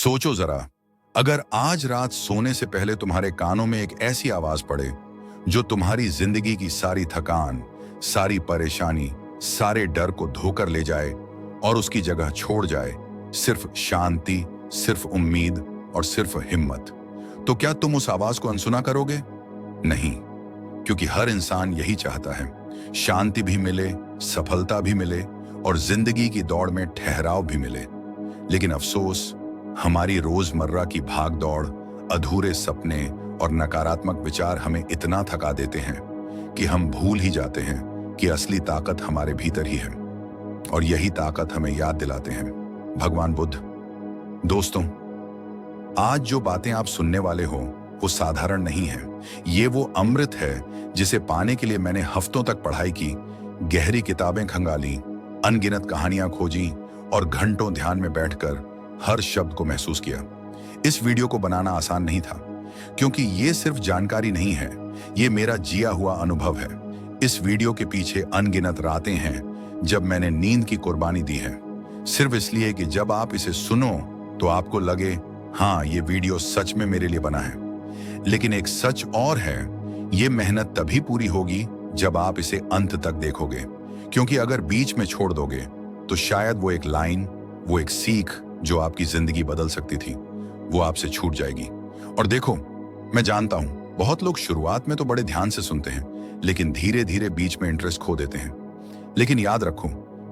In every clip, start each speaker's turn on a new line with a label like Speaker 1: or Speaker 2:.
Speaker 1: सोचो जरा, अगर आज रात सोने से पहले तुम्हारे कानों में एक ऐसी आवाज पड़े जो तुम्हारी जिंदगी की सारी थकान, सारी परेशानी, सारे डर को धोकर ले जाए और उसकी जगह छोड़ जाए सिर्फ शांति, सिर्फ उम्मीद और सिर्फ हिम्मत, तो क्या तुम उस आवाज को अनसुना करोगे? नहीं, क्योंकि हर इंसान यही चाहता है, शांति भी मिले, सफलता भी मिले और जिंदगी की दौड़ में ठहराव भी मिले। लेकिन अफसोस, हमारी रोजमर्रा की भाग दौड़, अधूरे सपने और नकारात्मक विचार हमें इतना थका देते हैं कि हम भूल ही जाते हैं कि असली ताकत हमारे भीतर ही है। और यही ताकत हमें याद दिलाते हैं भगवान बुद्ध। दोस्तों, आज जो बातें आप सुनने वाले हो वो साधारण नहीं है। ये वो अमृत है जिसे पाने के लिए मैंने हफ्तों तक पढ़ाई की, गहरी किताबें खंगाली, अनगिनत कहानियां खोजी और घंटों ध्यान में बैठकर हर शब्द को महसूस किया। इस वीडियो को बनाना आसान नहीं था, क्योंकि ये सिर्फ जानकारी नहीं है, ये मेरा जिया हुआ अनुभव है। इस वीडियो के पीछे अनगिनत रातें हैं जब मैंने नींद की कुर्बानी दी है, सिर्फ इसलिए कि जब आप इसे सुनो तो आपको लगे हाँ, ये वीडियो सच में मेरे लिए बना है। लेकिन एक सच और है, ये मेहनत तभी पूरी होगी जब आप इसे अंत तक देखोगे, क्योंकि अगर बीच में छोड़ दोगे तो शायद वो एक लाइन, वो एक सीख जो आपकी जिंदगी बदल सकती थी, वो आपसे छूट जाएगी। और देखो, मैं जानता हूं बहुत लोग शुरुआत में तो बड़े ध्यान से सुनते हैं, लेकिन धीरे धीरे बीच में इंटरेस्ट खो देते हैं। लेकिन याद रखो,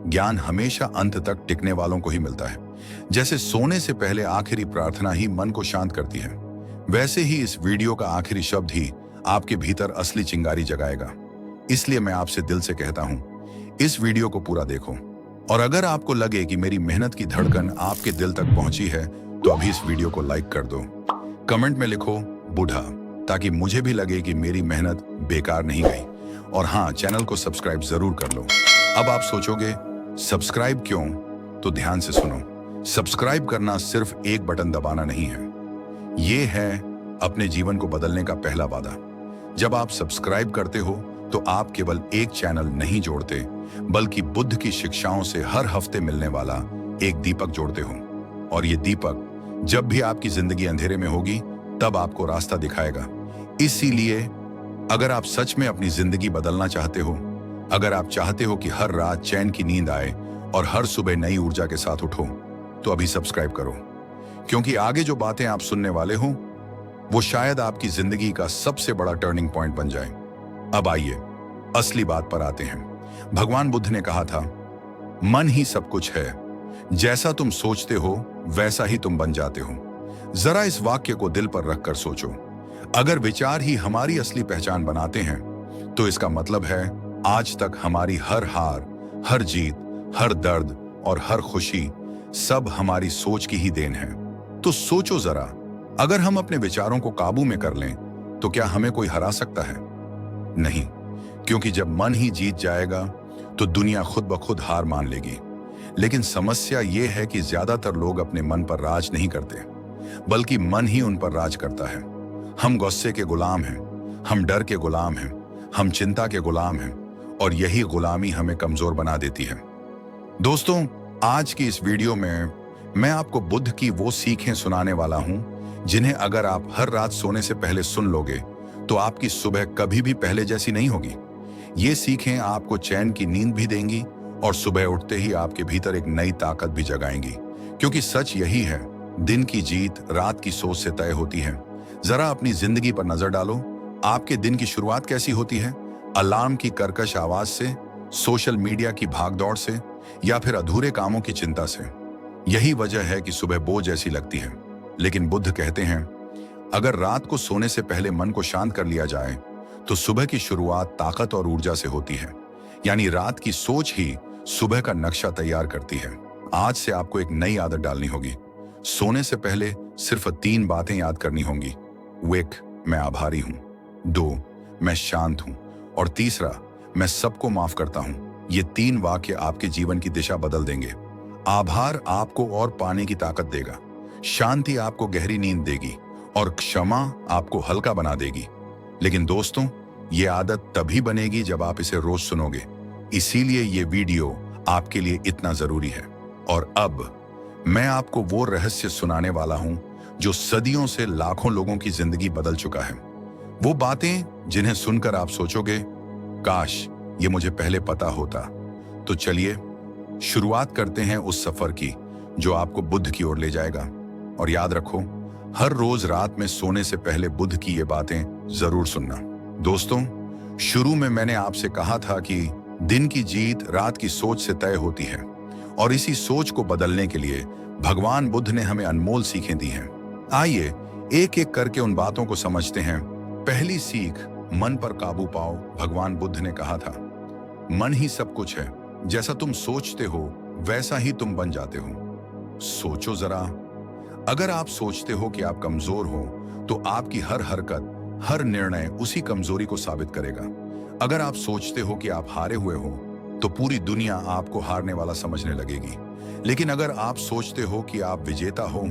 Speaker 1: ज्ञान हमेशा अंत तक टिकने वालों को ही मिलता है। जैसे सोने से पहले आखिरी प्रार्थना ही मन को शांत करती है, वैसे ही इस वीडियो का आखिरी शब्द ही आपके भीतर असली चिंगारी जगाएगा। इसलिए मैं आपसे दिल से कहता हूं, इस वीडियो को पूरा देखो। और अगर आपको लगे कि मेरी मेहनत की धड़कन आपके दिल तक पहुंची है, तो अभी इस वीडियो को लाइक कर दो। कमेंट में लिखो बूढ़ा, ताकि मुझे भी लगे कि मेरी मेहनत बेकार नहीं गई। और हाँ, चैनल को सब्सक्राइब जरूर कर लो। अब आप सोचोगे सब्सक्राइब क्यों? तो ध्यान से सुनो, सब्सक्राइब करना सिर्फ एक बटन दबाना नहीं है, ये है अपने जीवन को बदलने का पहला वादा। जब आप सब्सक्राइब करते हो तो आप केवल एक चैनल नहीं जोड़ते, बल्कि बुद्ध की शिक्षाओं से हर हफ्ते मिलने वाला एक दीपक जोड़ते हो। और ये दीपक जब भी आपकी जिंदगी अंधेरे में होगी, तब आपको रास्ता दिखाएगा। इसीलिए अगर आप सच में अपनी जिंदगी बदलना चाहते हो, अगर आप चाहते हो कि हर रात चैन की नींद आए और हर सुबह नई ऊर्जा के साथ उठो, तो अभी सब्सक्राइब करो, क्योंकि आगे जो बातें आप सुनने वाले हो वो शायद आपकी जिंदगी का सबसे बड़ा टर्निंग पॉइंट बन जाए। अब आइए असली बात पर आते हैं। भगवान बुद्ध ने कहा था, मन ही सब कुछ है, जैसा तुम सोचते हो वैसा ही तुम बन जाते हो। जरा इस वाक्य को दिल पर रखकर सोचो। अगर विचार ही हमारी असली पहचान बनाते हैं, तो इसका मतलब है आज तक हमारी हर हार, हर जीत, हर दर्द और हर खुशी सब हमारी सोच की ही देन है। तो सोचो जरा, अगर हम अपने विचारों को काबू में कर लें, तो क्या हमें कोई हरा सकता है? नहीं, क्योंकि जब मन ही जीत जाएगा तो दुनिया खुद ब खुद हार मान लेगी। लेकिन समस्या यह है कि ज्यादातर लोग अपने मन पर राज नहीं करते, बल्कि मन ही उन पर राज करता है। हम गुस्से के गुलाम हैं, हम डर के गुलाम हैं, हम चिंता के गुलाम हैं, और यही गुलामी हमें कमजोर बना देती है। दोस्तों, आज की इस वीडियो में मैं आपको बुद्ध की वो सीखें सुनाने वाला हूं, जिन्हें अगर आप हर रात सोने से पहले सुन लोगे तो आपकी सुबह कभी भी पहले जैसी नहीं होगी। ये सीखें आपको चैन की नींद भी देंगी और सुबह उठते ही आपके भीतर एक नई ताकत भी जगाएंगी। क्योंकि सच यही है, दिन की जीत रात की सोच से तय होती है। जरा अपनी जिंदगी पर नजर डालो, आपके दिन की शुरुआत कैसी होती है? अलार्म की कर्कश आवाज से, सोशल मीडिया की भागदौड़ से, या फिर अधूरे कामों की चिंता से? यही वजह है कि सुबह बोझ जैसी लगती है। लेकिन बुद्ध कहते हैं, अगर रात को सोने से पहले मन को शांत कर लिया जाए, तो सुबह की शुरुआत ताकत और ऊर्जा से होती है। यानी रात की सोच ही सुबह का नक्शा तैयार करती है। आज से आपको एक नई आदत डालनी होगी। सोने से पहले सिर्फ 3 बातें याद करनी होंगी। 1, मैं आभारी हूं। 2, मैं शांत हूं। और तीसरा, मैं सबको माफ करता हूं। ये 3 वाक्य आपके जीवन की दिशा बदल देंगे। आभार आपको और पाने की ताकत देगा, शांति आपको गहरी नींद देगी, और क्षमा आपको हल्का बना देगी। लेकिन दोस्तों, ये आदत तभी बनेगी जब आप इसे रोज सुनोगे। इसीलिए ये वीडियो आपके लिए इतना जरूरी है। और अब मैं आपको वो रहस्य सुनाने वाला हूं जो सदियों से लाखों लोगों की जिंदगी बदल चुका है। वो बातें जिन्हें सुनकर आप सोचोगे, काश ये मुझे पहले पता होता। तो चलिए शुरुआत करते हैं उस सफर की जो आपको बुद्ध की ओर ले जाएगा। और याद रखो, हर रोज रात में सोने से पहले बुद्ध की ये बातें जरूर सुनना। दोस्तों, शुरू में मैंने आपसे कहा था कि दिन की जीत रात की सोच से तय होती है, और इसी सोच को बदलने के लिए भगवान बुद्ध ने हमें अनमोल सीखें दी हैं। आइए एक एक करके उन बातों को समझते हैं। पहली सीख, मन पर काबू पाओ। भगवान बुद्ध ने कहा था, मन ही सब कुछ है। जैसा तुम सोचते हो वैसा ही तुम बन जाते हो। सोचो जरा, अगर आप सोचते हो कि आप कमजोर हो तो आपकी हर हरकत, हर निर्णय उसी कमजोरी को साबित करेगा। अगर आप सोचते हो कि आप हारे हुए हो तो पूरी दुनिया आपको हारने वाला समझने लगेगी। लेकिन अगर आप सोचते हो कि आप विजेता हो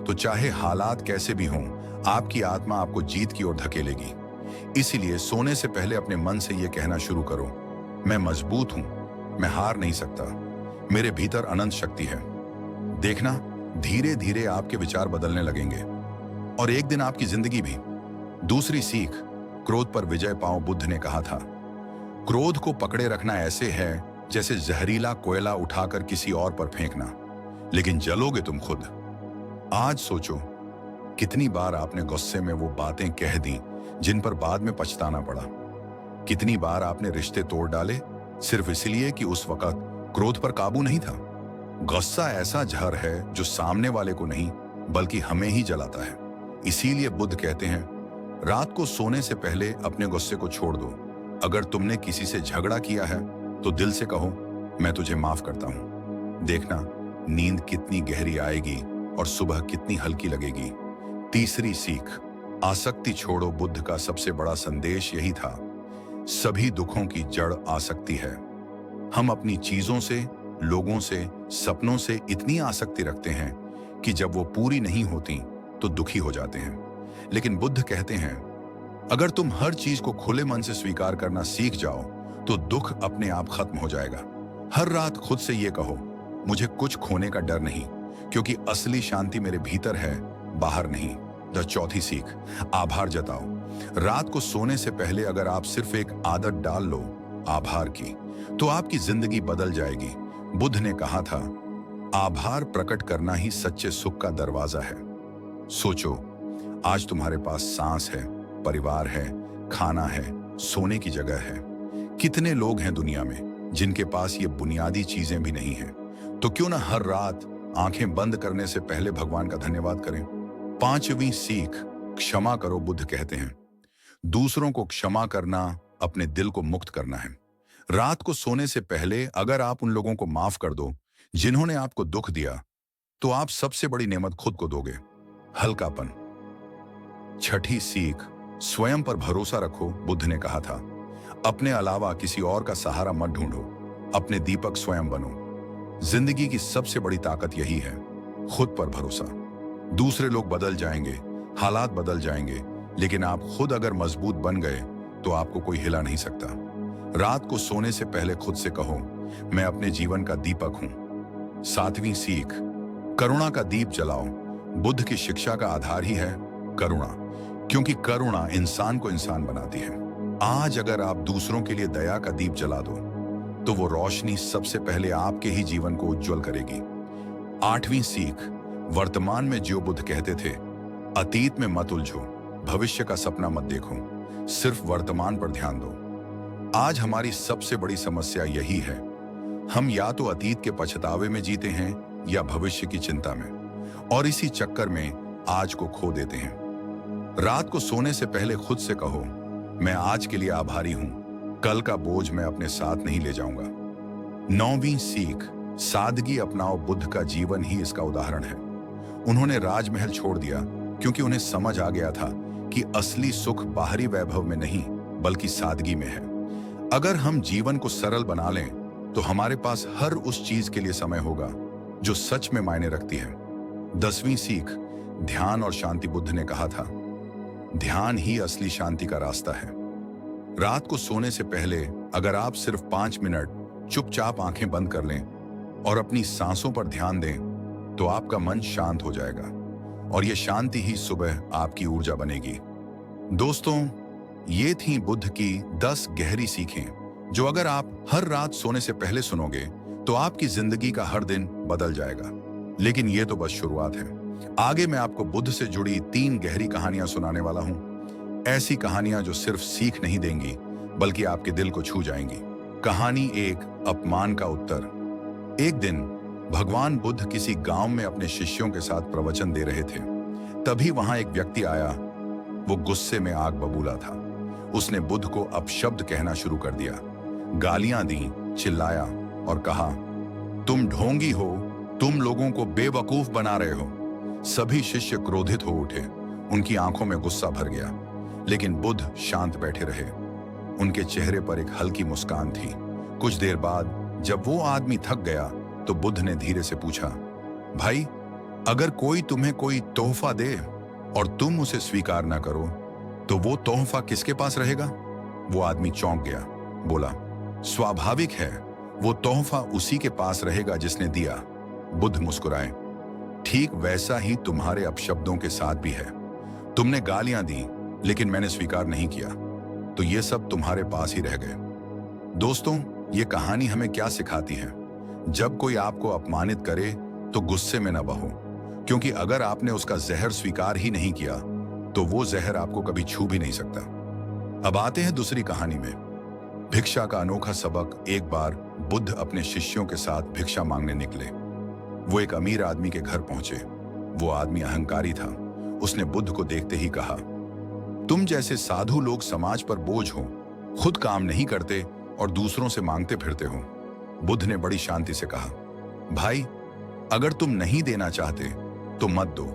Speaker 1: तो चाहे हालात कैसे भी हों, आपकी आत्मा आपको जीत की ओर धकेलेगी। इसीलिए सोने से पहले अपने मन से यह कहना शुरू करो, मैं मजबूत हूं, मैं हार नहीं सकता, मेरे भीतर अनंत शक्ति है। देखना, धीरे धीरे आपके विचार बदलने लगेंगे और एक दिन आपकी जिंदगी भी। दूसरी सीख, क्रोध पर विजय पाओ। बुद्ध ने कहा था, क्रोध को पकड़े रखना ऐसे है जैसे जहरीला कोयला उठाकर किसी और पर फेंकना, लेकिन जलोगे तुम खुद। आज सोचो, कितनी बार आपने गुस्से में वो बातें कह दी जिन पर बाद में पछताना पड़ा। कितनी बार आपने रिश्ते तोड़ डाले सिर्फ इसलिए कि उस वक्त क्रोध पर काबू नहीं था। गुस्सा ऐसा जहर है जो सामने वाले को नहीं बल्कि हमें ही जलाता है। इसीलिए बुद्ध कहते हैं, रात को सोने से पहले अपने गुस्से को छोड़ दो। अगर तुमने किसी से झगड़ा किया है तो दिल से कहो, मैं तुझे माफ करता हूं। देखना, नींद कितनी गहरी आएगी और सुबह कितनी हल्की लगेगी। तीसरी सीख, आसक्ति छोड़ो। बुद्ध का सबसे बड़ा संदेश यही था, सभी दुखों की जड़ आसक्ति है। हम अपनी चीजों से, लोगों से, सपनों से इतनी आसक्ति रखते हैं कि जब वो पूरी नहीं होती तो दुखी हो जाते हैं। लेकिन बुद्ध कहते हैं, अगर तुम हर चीज को खुले मन से स्वीकार करना सीख जाओ तो दुख अपने आप खत्म हो जाएगा। हर रात खुद से ये कहो, मुझे कुछ खोने का डर नहीं, क्योंकि असली शांति मेरे भीतर है, बाहर नहीं। चौथी सीख, आभार जताओ। रात को सोने से पहले अगर आप सिर्फ एक आदत डाल लो आभार की, तो आपकी जिंदगी बदल जाएगी। बुद्ध ने कहा था, आभार प्रकट करना ही सच्चे सुख का दरवाजा है। सोचो, आज तुम्हारे पास सांस है, परिवार है, खाना है, सोने की जगह है। कितने लोग हैं दुनिया में जिनके पास ये बुनियादी चीजें भी नहीं हैं। तो क्यों ना हर रात आंखें बंद करने से पहले भगवान का धन्यवाद करें। पांचवी सीख, क्षमा करो। बुद्ध कहते हैं, दूसरों को क्षमा करना अपने दिल को मुक्त करना है। रात को सोने से पहले अगर आप उन लोगों को माफ कर दो जिन्होंने आपको दुख दिया, तो आप सबसे बड़ी नेमत खुद को दोगे, हल्कापन। छठी सीख, स्वयं पर भरोसा रखो। बुद्ध ने कहा था, अपने अलावा किसी और का सहारा मत ढूंढो, अपने दीपक स्वयं बनो। जिंदगी की सबसे बड़ी ताकत यही है, खुद पर भरोसा। दूसरे लोग बदल जाएंगे, हालात बदल जाएंगे, लेकिन आप खुद अगर मजबूत बन गए तो आपको कोई हिला नहीं सकता। रात को सोने से पहले खुद से कहो, मैं अपने जीवन का दीपक हूं। सातवीं सीख, करुणा का दीप जलाओ। बुद्ध की शिक्षा का आधार ही है करुणा, क्योंकि करुणा इंसान को इंसान बनाती है। आज अगर आप दूसरों के लिए दया का दीप जला दो तो वो रोशनी सबसे पहले आपके ही जीवन को उज्जवल करेगी। आठवीं सीख, वर्तमान में जो। बुद्ध कहते थे, अतीत में मत उलझो, भविष्य का सपना मत देखो, सिर्फ वर्तमान पर ध्यान दो। आज हमारी सबसे बड़ी समस्या यही है, हम या तो अतीत के पछतावे में जीते हैं या भविष्य की चिंता में, और इसी चक्कर में आज को खो देते हैं। रात को सोने से पहले खुद से कहो, मैं आज के लिए आभारी हूं, कल का बोझ मैं अपने साथ नहीं ले जाऊंगा। नौवीं सीख, सादगी अपनाओ। बुद्ध का जीवन ही इसका उदाहरण है। उन्होंने राजमहल छोड़ दिया क्योंकि उन्हें समझ आ गया था कि असली सुख बाहरी वैभव में नहीं बल्कि सादगी में है। अगर हम जीवन को सरल बना लें तो हमारे पास हर उस चीज के लिए समय होगा जो सच में मायने रखती है। 10वीं सीख, ध्यान और शांति। बुद्ध ने कहा था, ध्यान ही असली शांति का रास्ता है। रात को सोने से पहले अगर आप सिर्फ 5 मिनट चुपचाप आंखें बंद कर लें और अपनी सांसों पर ध्यान दें तो आपका मन शांत हो जाएगा और ये शांति ही सुबह आपकी ऊर्जा बनेगी। दोस्तों, ये थी बुद्ध की 10 गहरी सीखें जो अगर आप हर रात सोने से पहले सुनोगे तो आपकी जिंदगी का हर दिन बदल जाएगा। लेकिन ये तो बस शुरुआत है। आगे मैं आपको बुद्ध से जुड़ी 3 गहरी कहानियां सुनाने वाला हूं। ऐसी कहानियां जो सिर्फ सीख नहीं देंगी बल्कि आपके दिल को छू जाएंगी। कहानी 1, अपमान का उत्तर। एक दिन भगवान बुद्ध किसी गांव में अपने शिष्यों के साथ प्रवचन दे रहे थे। तभी वहां एक व्यक्ति आया। वो गुस्से में आग बबूला था। उसने बुद्ध को अपशब्द कहना शुरू कर दिया, गालियां दी, चिल्लाया और कहा, तुम ढोंगी हो, तुम लोगों को बेवकूफ बना रहे हो। सभी शिष्य क्रोधित हो उठे। उनकी आंखों में गुस्सा भर गया, लेकिन बुद्ध शांत बैठे रहे। उनके चेहरे पर एक हल्की मुस्कान थी। कुछ देर बाद जब वो आदमी थक गया तो बुद्ध ने धीरे से पूछा, भाई, अगर कोई तुम्हें कोई तोहफा दे और तुम उसे स्वीकार ना करो तो वो तोहफा किसके पास रहेगा? वो आदमी चौंक गया, बोला, स्वाभाविक है, वो तोहफा उसी के पास रहेगा जिसने दिया। बुद्ध मुस्कुराए, ठीक वैसा ही तुम्हारे अपशब्दों के साथ भी है। तुमने गालियां दी लेकिन मैंने स्वीकार नहीं किया, तो ये सब तुम्हारे पास ही रह गए। दोस्तों, ये कहानी हमें क्या सिखाती है? जब कोई आपको अपमानित करे तो गुस्से में न बहो, क्योंकि अगर आपने उसका जहर स्वीकार ही नहीं किया तो वो जहर आपको कभी छू भी नहीं सकता। अब आते हैं दूसरी कहानी में। भिक्षा का अनोखा सबक। एक बार बुद्ध अपने शिष्यों के साथ भिक्षा मांगने निकले। वो एक अमीर आदमी के घर पहुंचे। वो आदमी अहंकारी था। उसने बुद्ध को देखते ही कहा, तुम जैसे साधु लोग समाज पर बोझ हो, खुद काम नहीं करते और दूसरों से मांगते फिरते हो। बुद्ध ने बड़ी शांति से कहा, भाई, अगर तुम नहीं देना चाहते तो मत दो,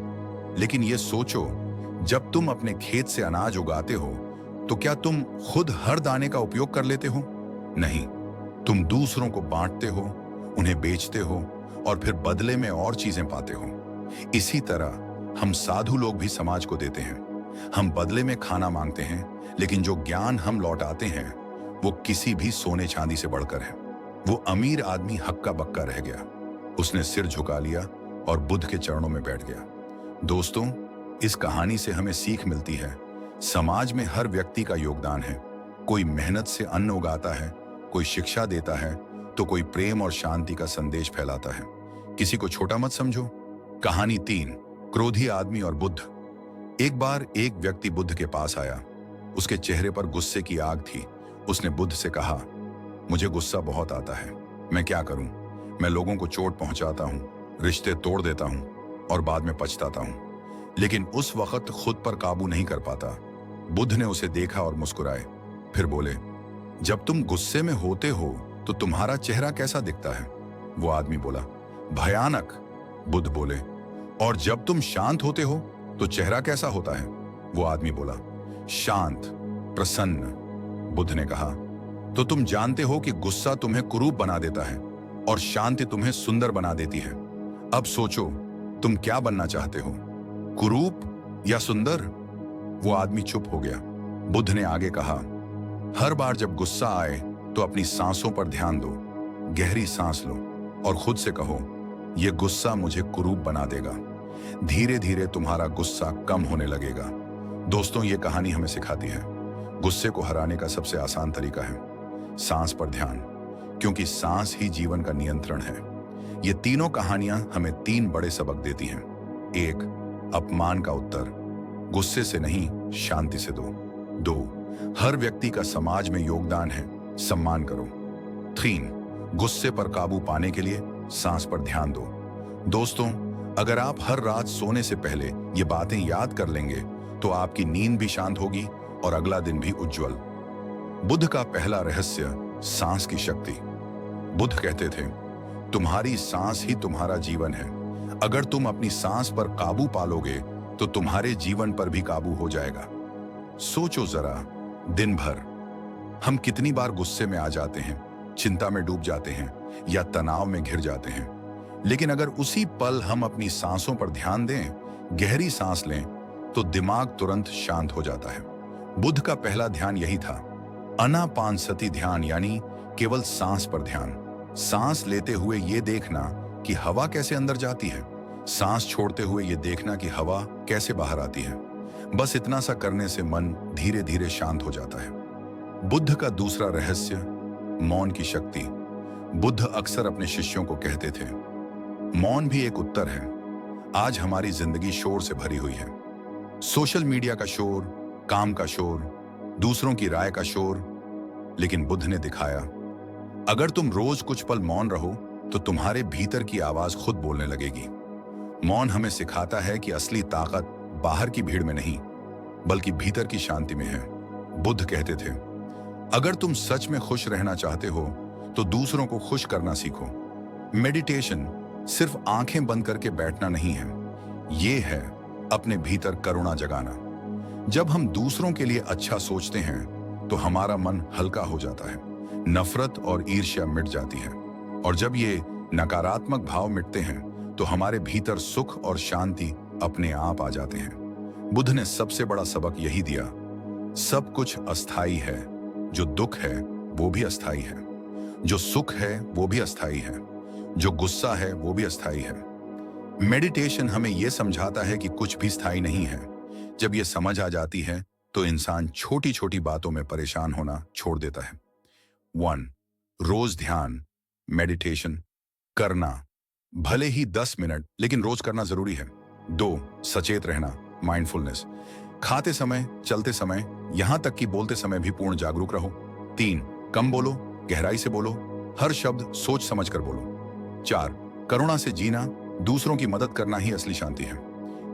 Speaker 1: लेकिन ये सोचो, जब तुम अपने खेत से अनाज उगाते हो तो क्या तुम खुद हर दाने का उपयोग कर लेते हो? नहीं, तुम दूसरों को बांटते हो, उन्हें बेचते हो और फिर बदले में और चीजें पाते हो। इसी तरह हम साधु लोग भी समाज को देते हैं। हम बदले में खाना मांगते हैं, लेकिन जो ज्ञान हम लौटाते हैं वो किसी भी सोने चांदी से बढ़कर है। वो अमीर आदमी हक्का बक्का रह गया। उसने सिर झुका लिया और बुद्ध के चरणों में बैठ गया। दोस्तों, इस कहानी से हमें सीख मिलती है, समाज में हर व्यक्ति का योगदान है। कोई मेहनत से अन्न उगाता है, कोई शिक्षा देता है, तो कोई प्रेम और शांति का संदेश फैलाता है। किसी को छोटा मत समझो। कहानी 3, क्रोधी आदमी और बुद्ध। एक बार एक व्यक्ति बुद्ध के पास आया। उसके चेहरे पर गुस्से की आग थी। उसने बुद्ध से कहा, मुझे गुस्सा बहुत आता है, मैं क्या करूं? मैं लोगों को चोट पहुंचाता हूं, रिश्ते तोड़ देता हूं और बाद में पछताता हूं, लेकिन उस वक्त खुद पर काबू नहीं कर पाता। बुद्ध ने उसे देखा और मुस्कुराए। फिर बोले, जब तुम गुस्से में होते हो तो तुम्हारा चेहरा कैसा दिखता है? वो आदमी बोला, भयानक। बुद्ध बोले, और जब तुम शांत होते हो तो चेहरा कैसा होता है? वो आदमी बोला, शांत, प्रसन्न। बुद्ध ने कहा, तो तुम जानते हो कि गुस्सा तुम्हें कुरूप बना देता है और शांति तुम्हें सुंदर बना देती है। अब सोचो, तुम क्या बनना चाहते हो, कुरूप या सुंदर? वो आदमी चुप हो गया। बुद्ध ने आगे कहा, हर बार जब गुस्सा आए तो अपनी सांसों पर ध्यान दो। गहरी सांस लो और खुद से कहो, यह गुस्सा मुझे कुरूप बना देगा। धीरे धीरे तुम्हारा गुस्सा कम होने लगेगा। दोस्तों, ये कहानी हमें सिखाती है, गुस्से को हराने का सबसे आसान तरीका है सांस पर ध्यान, क्योंकि सांस ही जीवन का नियंत्रण है। ये तीनों कहानियां हमें 3 बड़े सबक देती हैं। 1, अपमान का उत्तर, गुस्से से नहीं, शांति से दो। 2, हर व्यक्ति का समाज में योगदान है, सम्मान करो। 3, गुस्से पर काबू पाने के लिए सांस पर ध्यान दो। दोस्तों, अगर आप हर रात सोने से पहले ये बातें याद कर लेंगे तो आपकी नींद भी शांत होगी और अगला दिन भी उज्जवल। बुद्ध का पहला रहस्य, सांस की शक्ति। बुद्ध कहते थे, तुम्हारी सांस ही तुम्हारा जीवन है। अगर तुम अपनी सांस पर काबू पालोगे तो तुम्हारे जीवन पर भी काबू हो जाएगा। सोचो जरा, दिन भर हम कितनी बार गुस्से में आ जाते हैं, चिंता में डूब जाते हैं या तनाव में घिर जाते हैं। लेकिन अगर उसी पल हम अपनी सांसों पर ध्यान दें, गहरी सांस लें, तो दिमाग तुरंत शांत हो जाता है। बुद्ध का पहला ध्यान यही था, आनापानसति ध्यान, यानी केवल सांस पर ध्यान। सांस लेते हुए ये देखना कि हवा कैसे अंदर जाती है, सांस छोड़ते हुए ये देखना कि हवा कैसे बाहर आती है। बस इतना सा करने से मन धीरे धीरे शांत हो जाता है। बुद्ध का दूसरा रहस्य, मौन की शक्ति। बुद्ध अक्सर अपने शिष्यों को कहते थे, मौन भी एक उत्तर है। आज हमारी जिंदगी शोर से भरी हुई है। सोशल मीडिया का शोर, काम का शोर, दूसरों की राय का शोर। लेकिन बुद्ध ने दिखाया, अगर तुम रोज कुछ पल मौन रहो तो तुम्हारे भीतर की आवाज खुद बोलने लगेगी। मौन हमें सिखाता है कि असली ताकत बाहर की भीड़ में नहीं, बल्कि भीतर की शांति में है। बुद्ध कहते थे, अगर तुम सच में खुश रहना चाहते हो तो दूसरों को खुश करना सीखो। मेडिटेशन सिर्फ आंखें बंद करके बैठना नहीं है, ये है अपने भीतर करुणा जगाना। जब हम दूसरों के लिए अच्छा सोचते हैं तो हमारा मन हल्का हो जाता है, नफरत और ईर्ष्या मिट जाती है। और जब ये नकारात्मक भाव मिटते हैं तो हमारे भीतर सुख और शांति अपने आप आ जाते हैं। बुद्ध ने सबसे बड़ा सबक यही दिया, सब कुछ अस्थाई है। जो दुख है वो भी अस्थाई है, जो सुख है वो भी अस्थाई है, जो गुस्सा है वो भी अस्थाई है। मेडिटेशन हमें यह समझाता है कि कुछ भी स्थायी नहीं है। जब ये समझ आ जाती है तो इंसान छोटी छोटी बातों में परेशान होना छोड़ देता है। 1. रोज ध्यान मेडिटेशन करना, भले ही 10 मिनट, लेकिन रोज करना जरूरी है। 2. सचेत रहना माइंडफुलनेस, खाते समय, चलते समय, यहां तक कि बोलते समय भी पूर्ण जागरूक रहो। 3. कम बोलो, गहराई से बोलो, हर शब्द सोच समझ कर बोलो। 4. करुणा से जीना, दूसरों की मदद करना ही असली शांति है।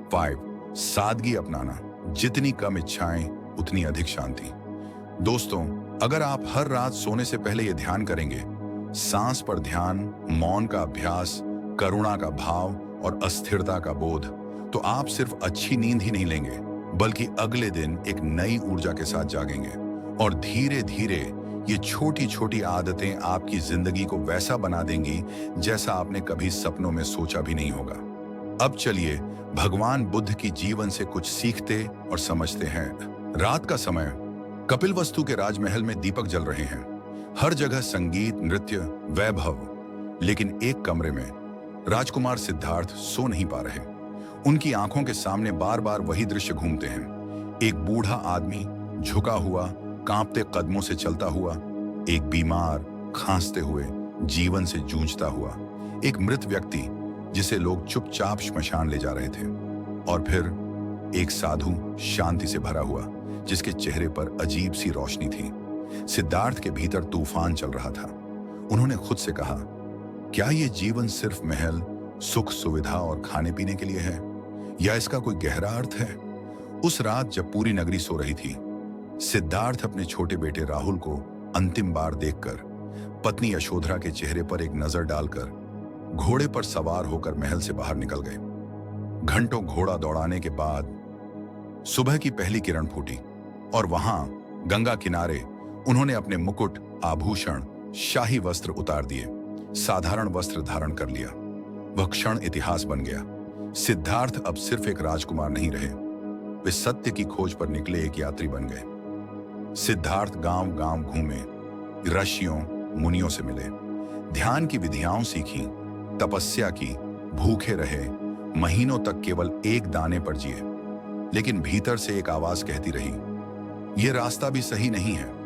Speaker 1: 5. सादगी अपनाना, जितनी कम इच्छाएं उतनी अधिक शांति। दोस्तों, अगर आप हर रात सोने से पहले ये ध्यान करेंगे, सांस पर ध्यान, मौन का अभ्यास, करुणा का भाव और अस्थिरता का बोध, तो आप सिर्फ अच्छी नींद ही नहीं लेंगे, बल्कि अगले दिन एक नई ऊर्जा के साथ जागेंगे। और धीरे धीरे ये छोटी छोटी आदतें आपकी जिंदगी को वैसा बना देंगी जैसा आपने कभी सपनों में सोचा भी नहीं होगा। अब चलिए भगवान बुद्ध की जीवन से कुछ सीखते और समझते हैं। रात का समय, कपिलवस्तु के राजमहल में दीपक जल रहे हैं, हर जगह संगीत, नृत्य, वैभव। लेकिन एक कमरे में राजकुमार सिद्धार्थ सो नहीं पा रहे। उनकी आंखों के सामने बार बार वही दृश्य घूमते हैं। एक बूढ़ा आदमी झुका हुआ, कांपते कदमों से चलता हुआ, एक बीमार खांसते हुए, जीवन से जूझता हुआ, एक मृत व्यक्ति जिसे लोग चुपचाप श्मशान ले जा रहे थे, और फिर एक साधु शांति से भरा हुआ जिसके चेहरे पर अजीब सी रोशनी थी। सिद्धार्थ के भीतर तूफान चल रहा था। उन्होंने खुद से कहा, क्या यह जीवन सिर्फ महल, सुख, सुविधा और खाने पीने के लिए है, या इसका कोई गहरा अर्थ है? उस रात जब पूरी नगरी सो रही थी, सिद्धार्थ अपने छोटे बेटे राहुल को अंतिम बार देखकर, पत्नी यशोधरा के चेहरे पर एक नजर डालकर, घोड़े पर सवार होकर महल से बाहर निकल गए। घंटों घोड़ा दौड़ाने के बाद सुबह की पहली किरण फूटी और वहां गंगा किनारे उन्होंने अपने मुकुट, आभूषण, शाही वस्त्र उतार दिए, साधारण वस्त्र धारण कर लिया। वह क्षण इतिहास बन गया। सिद्धार्थ अब सिर्फ एक राजकुमार नहीं रहे, वे सत्य की खोज पर निकले एक यात्री बन गए। सिद्धार्थ गांव गांव घूमे, ऋषियों, मुनियों से मिले, ध्यान की विधियां सीखी, तपस्या की, भूखे रहे, महीनों तक केवल एक दाने पर जिए। लेकिन भीतर से एक आवाज कहती रही, यह रास्ता भी सही नहीं है।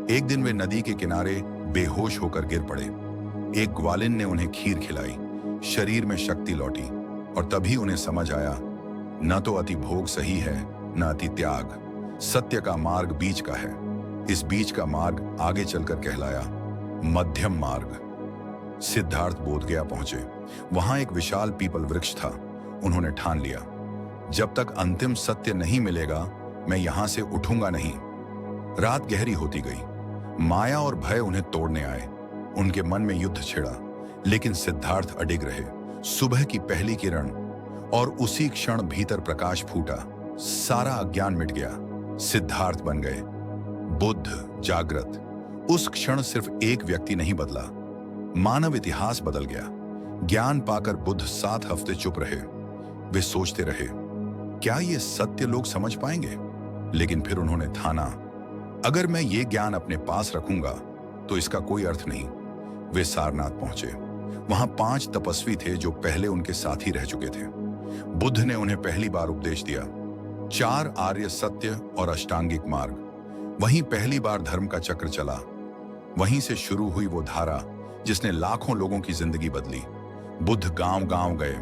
Speaker 1: एक दिन वे नदी के किनारे बेहोश होकर गिर पड़े। एक ग्वालिन ने उन्हें खीर खिलाई, शरीर में शक्ति लौटी, और तभी उन्हें समझ आया, न तो अति भोग सही है, न अति त्याग। सत्य का मार्ग बीच का है। इस बीच का मार्ग आगे चलकर कहलाया मध्यम मार्ग। सिद्धार्थ बोधगया पहुंचे। वहां एक विशाल पीपल वृक्ष था। उन्होंने ठान लिया, जब तक अंतिम सत्य नहीं मिलेगा, मैं यहां से उठूंगा नहीं। रात गहरी होती गई। माया और भय उन्हें तोड़ने आए। उनके मन में युद्ध छिड़ा, लेकिन सिद्धार्थ अडिग रहे। सुबह की पहली किरण, और उसी क्षण भीतर प्रकाश फूटा। सारा अज्ञान मिट गया। सिद्धार्थ बन गए बुद्ध, जागृत। उस क्षण सिर्फ एक व्यक्ति नहीं बदला, मानव इतिहास बदल गया। ज्ञान पाकर बुद्ध 7 हफ्ते चुप रहे। वे सोचते रहे, क्या ये सत्य लोग समझ पाएंगे? लेकिन फिर उन्होंने ठाना, अगर मैं ये ज्ञान अपने पास रखूंगा तो इसका कोई अर्थ नहीं। वे सारनाथ पहुंचे। वहां 5 तपस्वी थे जो पहले उनके साथी रह चुके थे। बुद्ध ने उन्हें पहली बार उपदेश दिया, 4 आर्य सत्य और अष्टांगिक मार्ग। वहीं पहली बार धर्म का चक्र चला। वहीं से शुरू हुई वो धारा जिसने लाखों लोगों की जिंदगी बदली। बुद्ध गांव-गांव गए,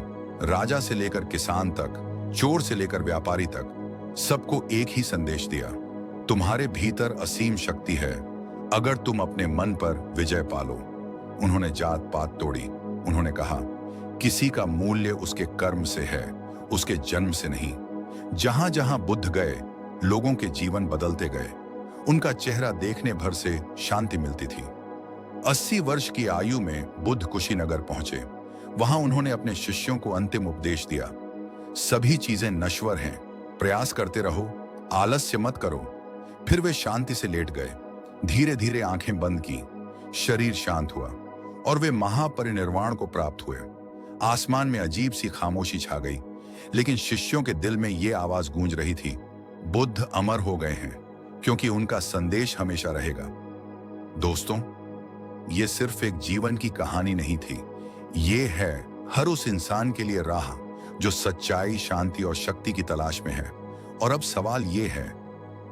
Speaker 1: राजा से लेकर किसान तक, चोर से लेकर व्यापारी तक, सबको एक ही संदेश दिया, तुम्हारे भीतर असीम शक्ति है अगर तुम अपने मन पर विजय पालो। उन्होंने जात पात तोड़ी। उन्होंने कहा, किसी का मूल्य उसके कर्म से है, उसके जन्म से नहीं। जहां जहां बुद्ध गए, लोगों के जीवन बदलते गए। उनका चेहरा देखने भर से शांति मिलती थी। 80 वर्ष की आयु में बुद्ध कुशीनगर पहुंचे। वहां उन्होंने अपने शिष्यों को अंतिम उपदेश दिया, सभी चीजें नश्वर हैं, प्रयास करते रहो, आलस्य मत करो। फिर वे शांति से लेट गए। धीरे धीरे आंखें बंद की, शरीर शांत हुआ और वे महापरिनिर्वाण को प्राप्त हुए। आसमान में अजीब सी खामोशी छा गई, लेकिन शिष्यों के दिल में ये आवाज गूंज रही थी, बुद्ध अमर हो गए हैं, क्योंकि उनका संदेश हमेशा रहेगा। दोस्तों, ये सिर्फ एक जीवन की कहानी नहीं थी, ये है हर उस इंसान के लिए राह जो सच्चाई, शांति और शक्ति की तलाश में है। और अब सवाल ये है,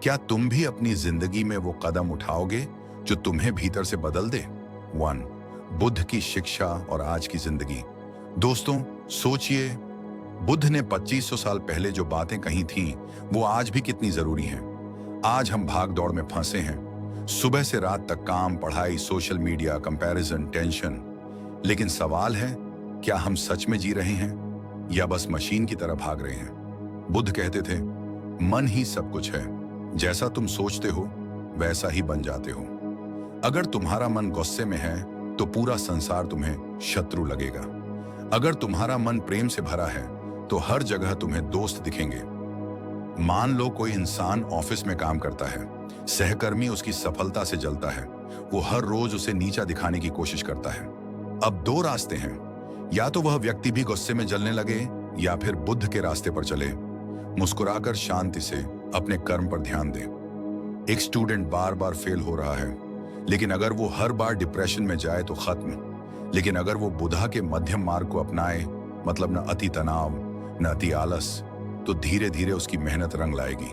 Speaker 1: क्या तुम भी अपनी जिंदगी में वो कदम उठाओगे जो तुम्हें भीतर से बदल दे? 1. बुद्ध की शिक्षा और आज की जिंदगी। दोस्तों, सोचिए, बुद्ध ने 2500 साल पहले जो बातें कही थीं, वो आज भी कितनी जरूरी हैं। आज हम भाग दौड़ में फंसे हैं, सुबह से रात तक काम, पढ़ाई, सोशल मीडिया, कंपैरिजन, टेंशन। लेकिन सवाल है, क्या हम सच में जी रहे हैं या बस मशीन की तरह भाग रहे हैं? बुद्ध कहते थे, मन ही सब कुछ है, जैसा तुम सोचते हो वैसा ही बन जाते हो। अगर तुम्हारा मन गुस्से में है तो पूरा संसार तुम्हें शत्रु लगेगा। अगर तुम्हारा मन प्रेम से भरा है तो हर जगह तुम्हें दोस्त दिखेंगे। मान लो कोई इंसान ऑफिस में काम करता है, सहकर्मी उसकी सफलता से जलता है, वो हर रोज उसे नीचा दिखाने की कोशिश करता है। अब 2 रास्ते हैं, या तो वह व्यक्ति भी गुस्से में जलने लगे या फिर बुद्ध के रास्ते पर चले, मुस्कुराकर शांति से अपने कर्म पर ध्यान दे। एक स्टूडेंट बार बार फेल हो रहा है, लेकिन अगर वो हर बार डिप्रेशन में जाए तो खत्म। लेकिन अगर वो बुद्धा के मध्यम मार्ग को अपनाए, मतलब न अति तनाव न अति आलस, तो धीरे धीरे उसकी मेहनत रंग लाएगी।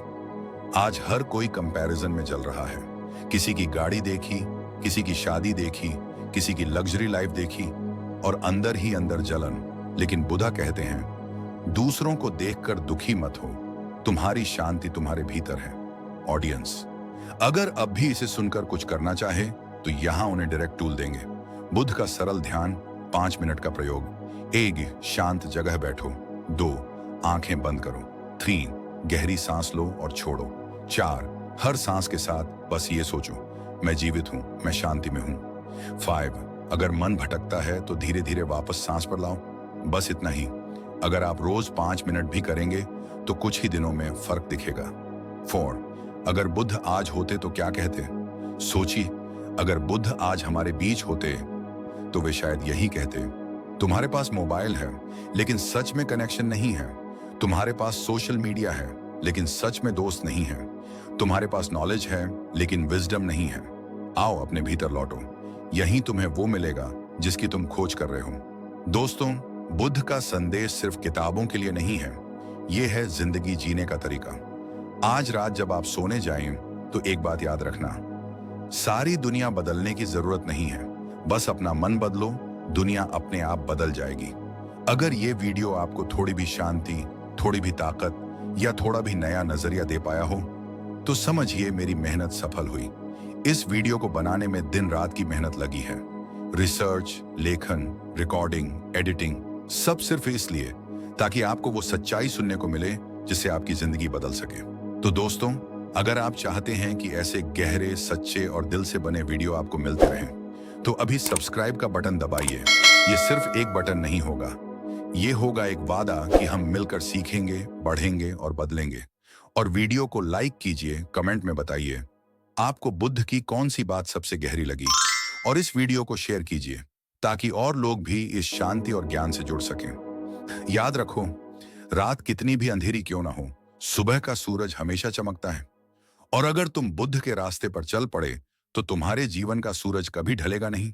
Speaker 1: आज हर कोई कंपैरिजन में जल रहा है। किसी की गाड़ी देखी, किसी की शादी देखी, किसी की लग्जरी लाइफ देखी और अंदर ही अंदर जलन। लेकिन बुद्धा कहते हैं, दूसरों को देखकर दुखी मत हो, तुम्हारी शांति तुम्हारे भीतर है। ऑडियंस, अगर अब भी इसे सुनकर कुछ करना चाहे तो यहां उन्हें डायरेक्ट टूल देंगे। बुद्ध का सरल ध्यान, 5 मिनट का प्रयोग। 1. शांत जगह बैठो। 2. आंखें बंद करो। 3. गहरी सांस लो और छोड़ो। 4. हर सांस के साथ बस ये सोचो, मैं जीवित हूं, मैं शांति में हूं। 5. अगर मन भटकता है तो धीरे धीरे वापस सांस पर लाओ। बस इतना ही। अगर आप रोज 5 मिनट भी करेंगे तो कुछ ही दिनों में फर्क दिखेगा। 4. अगर बुद्ध आज होते तो क्या कहते? सोचिए, अगर बुद्ध आज हमारे बीच होते तो वे शायद यही कहते, तुम्हारे पास मोबाइल है लेकिन सच में कनेक्शन नहीं है। तुम्हारे पास सोशल मीडिया है लेकिन सच में दोस्त नहीं है। तुम्हारे पास नॉलेज है लेकिन विजडम नहीं है। आओ अपने भीतर लौटो, यहीं तुम्हें वो मिलेगा जिसकी तुम खोज कर रहे हो। दोस्तों, बुद्ध का संदेश सिर्फ किताबों के लिए नहीं है, ये है जिंदगी जीने का तरीका। आज रात जब आप सोने जाएं तो एक बात याद रखना, सारी दुनिया बदलने की जरूरत नहीं है, बस अपना मन बदलो, दुनिया अपने आप बदल जाएगी। अगर ये वीडियो आपको थोड़ी भी शांति, थोड़ी भी ताकत या थोड़ा भी नया नजरिया दे पाया हो तो समझिए मेरी मेहनत सफल हुई। इस वीडियो को बनाने में दिन रात की मेहनत लगी है। रिसर्च, लेखन, रिकॉर्डिंग, एडिटिंग, सब सिर्फ इसलिए ताकि आपको वो सच्चाई सुनने को मिले जिससे आपकी जिंदगी बदल सके। तो दोस्तों, अगर आप चाहते हैं कि ऐसे गहरे, सच्चे और दिल से बने वीडियो आपको मिलते रहें तो अभी सब्सक्राइब का बटन दबाइए। ये सिर्फ एक बटन नहीं होगा, ये होगा एक वादा कि हम मिलकर सीखेंगे, बढ़ेंगे और बदलेंगे। और वीडियो को लाइक कीजिए, कमेंट में बताइए आपको बुद्ध की कौन सी बात सबसे गहरी लगी, और इस वीडियो को शेयर कीजिए ताकि और लोग भी इस शांति और ज्ञान से जुड़ सकें। याद रखो, रात कितनी भी अंधेरी क्यों ना हो, सुबह का सूरज हमेशा चमकता है। और अगर तुम बुद्ध के रास्ते पर चल पड़े तो तुम्हारे जीवन का सूरज कभी ढलेगा नहीं।